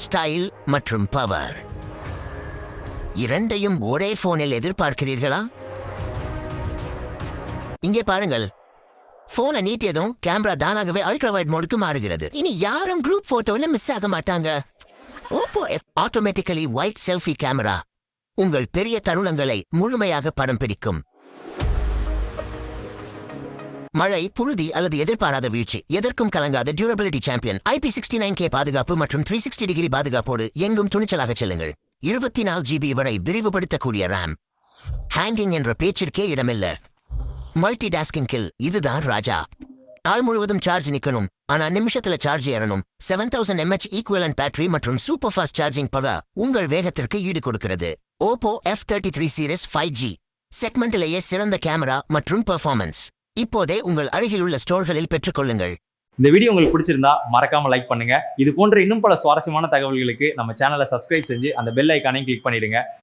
Style மற்றும் power இரண்டையும் ஒரே போனில் எதிர்பார்க்கிறீர்களா? இங்கே பாருங்கள், போனை நீட்டியதும் கேமரா தானாகவே அல்ட்ரா வைட் மோடுக்கு மாறுகிறது. இனி யாரும் குரூப் போட்டோல மிஸ் ஆக மாட்டாங்க. Oppo automatically white selfie camera உங்கள் பெரிய தருணங்களை முழுமையாக படம் பிடிக்கும். மழை, புழுதி அல்லது எதிர்பாராத வீழ்ச்சி எதற்கும் கலங்காத டியூரபிலிட்டி சாம்பியன் IP69K பாதுகாப்பு மற்றும் 360 டிகிரி பாதுகாப்போடு எங்கும் துணிச்சலாக செல்லுங்கள். 24 GB வரை விரிவுபடுத்தக்கூடிய RAM. ஹேங்கிங் என்ற பேச்சிற்கே இடமில்ல. மல்டி டாஸ்கிங் கில், இதுதான் ராஜா. நாள் முழுவதும் சார்ஜ் நிக்கணும், ஆனா நிமிஷத்துல சார்ஜ் ஏறணும். 7000 mAh ஈக்குவலன்ட் பேட்டரி மற்றும் சூப்பர் ஃபாஸ்ட் சார்ஜிங் பவர் உங்கள் வேகத்திற்கு ஈடு கொடுக்கிறது. ஓப்போ F33 சீரிஸ் 5G செக்மெண்டிலேயே சிறந்த கேமரா மற்றும் பெர்ஃபார்மன்ஸ். இப்போதே உங்கள் அருகில் உள்ள ஸ்டோர்களில் பெற்றுக்கொள்ளுங்கள். இந்த வீடியோ உங்களுக்கு பிடிச்சிருந்தா மறக்காம லைக் பண்ணுங்க. இது போன்ற இன்னும் பல சுவாரஸ்யமான தகவல்களுக்கு நம்ம சேனலை சப்ஸ்கிரைப் செஞ்சு அந்த பெல் ஐக்கானையும் கிளிக் பண்ணிடுங்க.